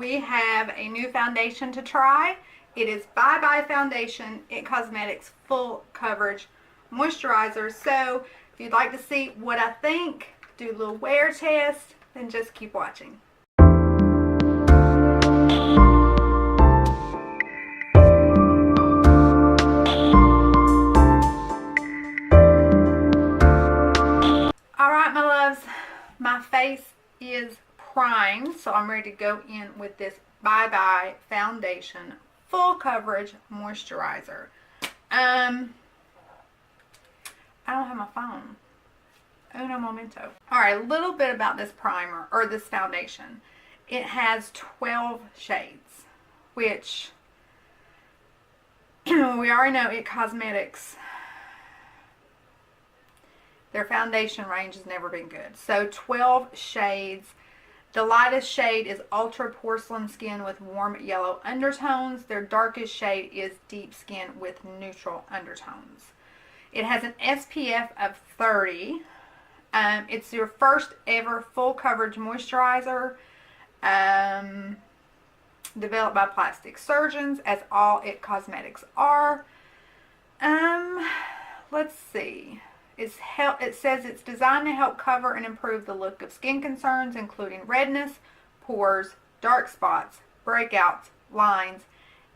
we have a new foundation to try. It is Bye Bye Foundation It Cosmetics Full Coverage Moisturizer. So if you'd like to see what I think, do a little wear test, then just keep watching. Alright, my loves, my face is primed, so I'm ready to go in with this Bye Bye Foundation Full Coverage Moisturizer. I don't have my phone. Uno momento. Alright, a little bit about this primer, or this foundation. It has 12 shades, which we already know It Cosmetics, their foundation range has never been good. So 12 shades. The lightest shade is Ultra Porcelain Skin with warm yellow undertones. Their darkest shade is Deep Skin with neutral undertones. It has an SPF of 30. It's your first ever full coverage moisturizer, developed by plastic surgeons, as all It Cosmetics are. Let's see. It says it's designed to help cover and improve the look of skin concerns, including redness, pores, dark spots, breakouts, lines,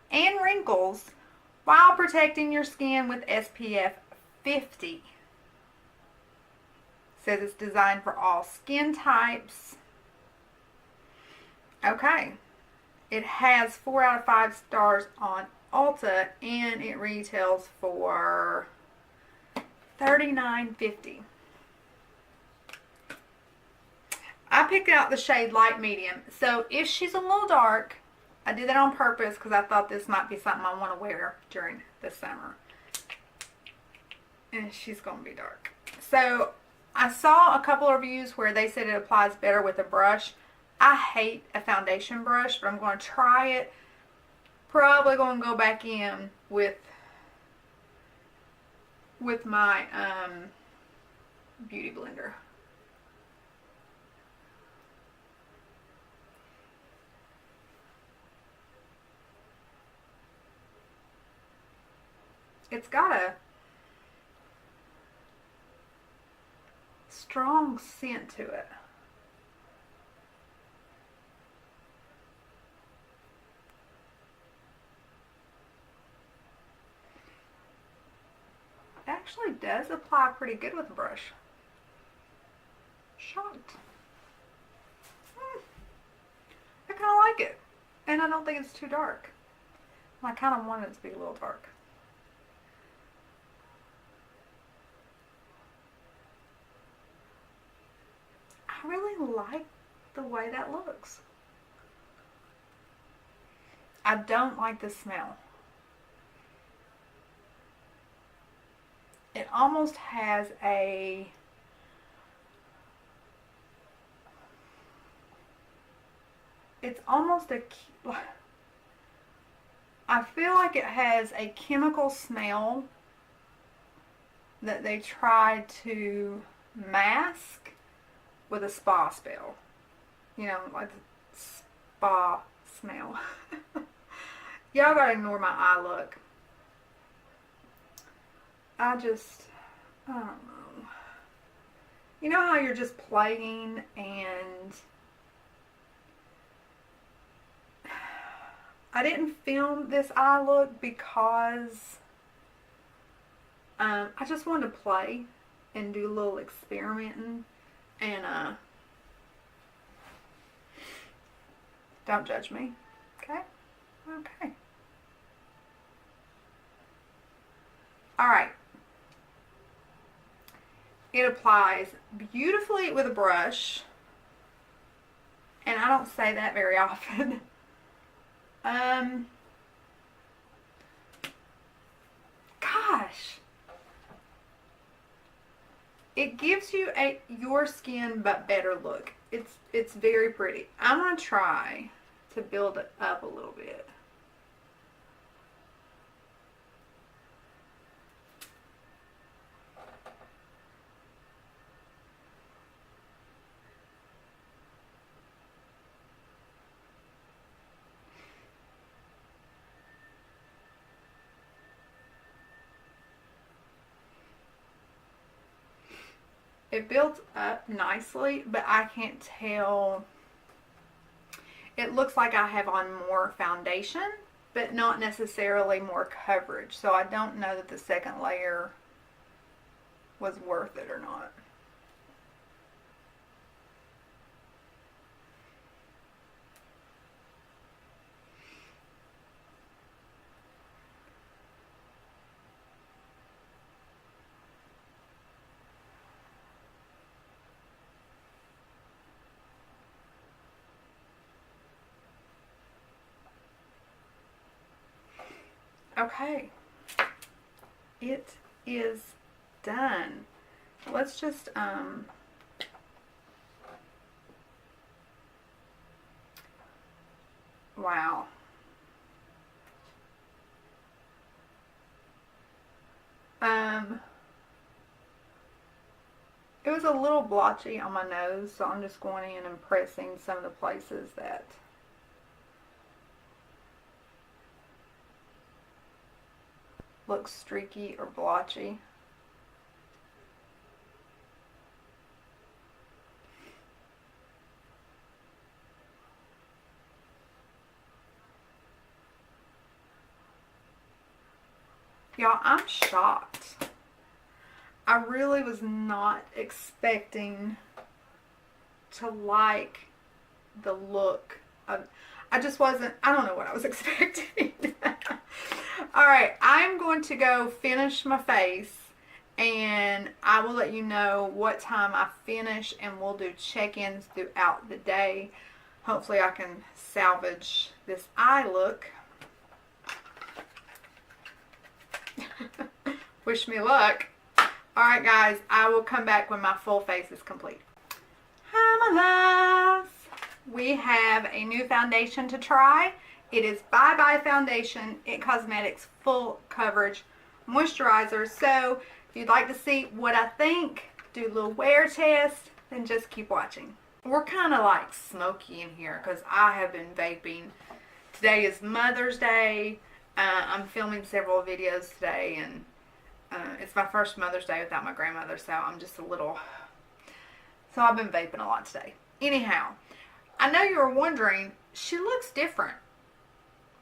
and wrinkles, while protecting your skin with SPF 50. It says it's designed for all skin types. Okay. It has 4 out of 5 stars on Ulta, and it retails for $39.50. I picked out the shade light medium. So if she's a little dark, I did that on purpose because I thought this might be something I want to wear during the summer. And she's going to be dark. So I saw a couple of reviews where they said it applies better with a brush. I hate a foundation brush, but I'm going to try it. Probably going to go back in with my beauty blender. It's got a strong scent to it. Actually does apply pretty good with a brush. Shocked. I kind of like it. And I don't think it's too dark. I kind of want it to be a little dark. I really like the way that looks. I don't like the smell. It almost has a I feel like it has a chemical smell that they try to mask with a spa spell. You know, like the spa smell. Y'all gotta ignore my eye look. I don't know. You know how you're just playing and I didn't film this eye look because I just wanted to play and do a little experimenting, and don't judge me, okay? Okay. Alright. It applies beautifully with a brush, and I don't say that very often. Gosh, it gives you your skin but better look. It's very pretty. I'm gonna try to build it up a little bit. it builds up nicely, but I can't tell. It looks like I have on more foundation, but not necessarily more coverage. So I don't know that the second layer was worth it or not. Okay, it is done. Let's just wow. It was a little blotchy on my nose, so I'm just going in and pressing some of the places that looks streaky or blotchy. Y'all, I'm shocked. I really was not expecting to like the look of, I just wasn't, I don't know what I was expecting. Alright, I'm going to go finish my face and I will let you know what time I finish, and we'll do check-ins throughout the day. Hopefully I can salvage this eye look. Wish me luck. Alright guys, I will come back when my full face is complete. Hi my loves. We have a new foundation to try. It is Bye Bye Foundation, It Cosmetics Full Coverage Moisturizer. So if you'd like to see what I think, do a little wear test, then just keep watching. We're kind of like smoky in here because I have been vaping. Today is Mother's Day. I'm filming several videos today, and it's my first Mother's Day without my grandmother, so I'm just a little, so I've been vaping a lot today. Anyhow, I know you were wondering, she looks different.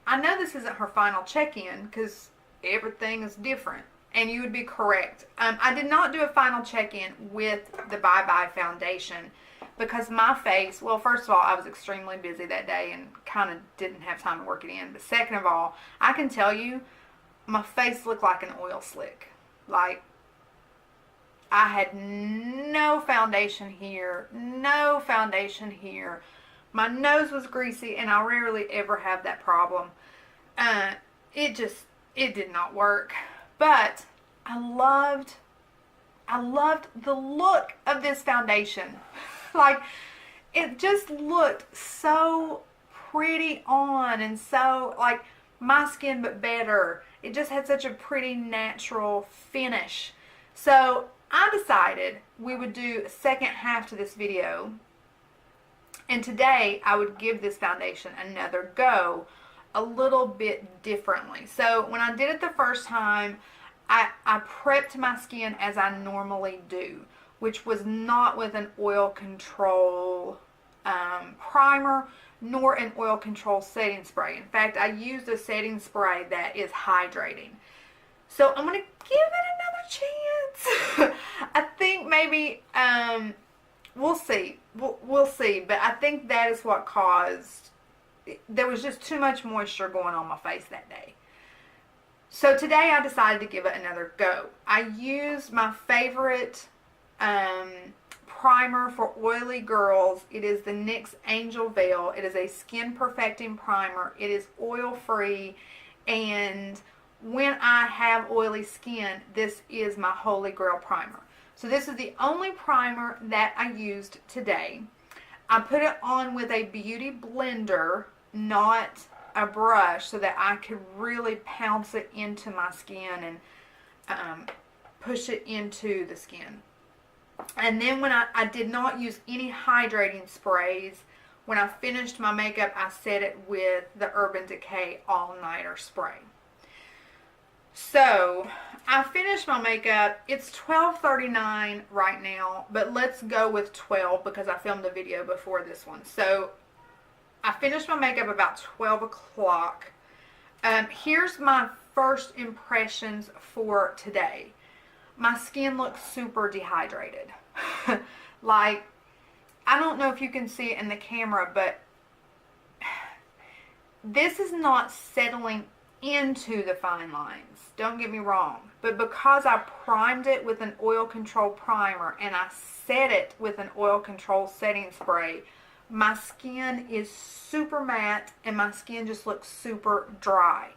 I know this isn't her final check-in because everything is different, and you would be correct. I did not do a final check-in with the Bye Bye Foundation because my face, well, first of all, I was extremely busy that day and kind of didn't have time to work it in. But second of all, I can tell you, my face looked like an oil slick. Like, I had no foundation here, no foundation here. My nose was greasy, and I rarely ever have that problem. It did not work. But I loved the look of this foundation. Like, it just looked so pretty on, and so like my skin but better. It just had such a pretty natural finish. So I decided we would do a second half to this video, and today I would give this foundation another go a little bit differently. So when I did it the first time, I prepped my skin as I normally do, which was not with an oil control primer nor an oil control setting spray. In fact, I used a setting spray that is hydrating. So I'm going to give it another chance. I think maybe, we'll see. We'll see. But I think that is what caused, there was just too much moisture going on my face that day. So today I decided to give it another go. I used my favorite primer for oily girls. It is the NYX Angel Veil. It is a skin perfecting primer. It is oil free, and when I have oily skin, this is my holy grail primer. So this is the only primer that I used today. I put it on with a beauty blender, not a brush, so that I could really pounce it into my skin and push it into the skin. And then when I did not use any hydrating sprays. When I finished my makeup, I set it with the Urban Decay All Nighter spray. So I finished my makeup. It's 12:39 right now, but let's go with 12 because I filmed a video before this one. So I finished my makeup about 12 o'clock. Here's my first impressions for today. My skin looks super dehydrated. Like, I don't know if you can see it in the camera, but this is not settling into the fine lines. Don't get me wrong. But because I primed it with an oil control primer and I set it with an oil control setting spray, my skin is super matte and my skin just looks super dry.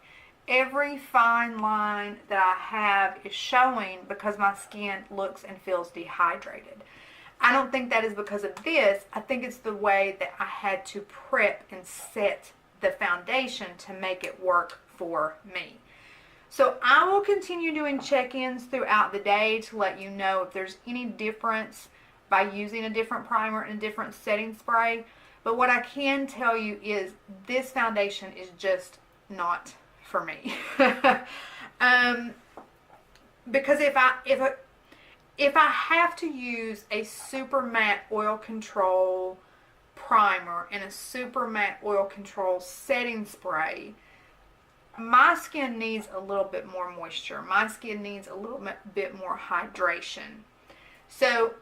Every fine line that I have is showing because my skin looks and feels dehydrated. I don't think that is because of this. I think it's the way that I had to prep and set the foundation to make it work for me. So I will continue doing check-ins throughout the day to let you know if there's any difference by using a different primer and a different setting spray. But what I can tell you is this foundation is just not for me. Because if I have to use a super matte oil control primer and a super matte oil control setting spray, my skin needs a little bit more moisture. My skin needs a little bit more hydration. So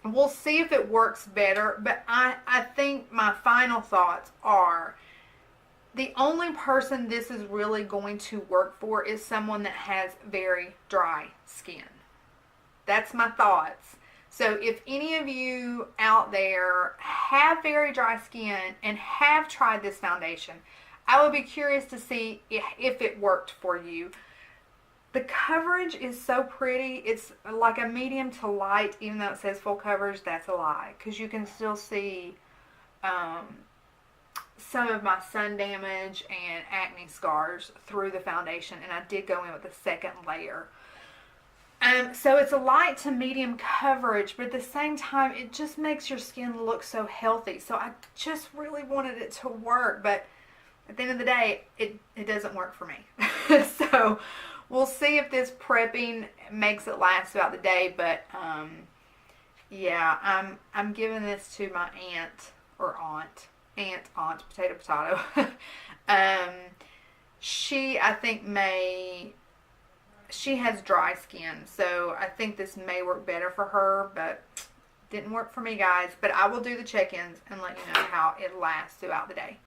we'll see if it works better, but I think my final thoughts are the only person this is really going to work for is someone that has very dry skin. That's my thoughts. So if any of you out there have very dry skin and have tried this foundation, I would be curious to see if it worked for you. The coverage is so pretty. It's like a medium to light, even though it says full coverage. That's a lie, because you can still see some of my sun damage and acne scars through the foundation, and I did go in with a second layer. So it's a light to medium coverage, but at the same time, it just makes your skin look so healthy. So I just really wanted it to work, but at the end of the day, it doesn't work for me. So we'll see if this prepping makes it last throughout the day, but yeah, I'm giving this to my aunt, potato. I think she has dry skin, so I think this may work better for her, but didn't work for me, guys. But I will do the check-ins and let you know how it lasts throughout the day.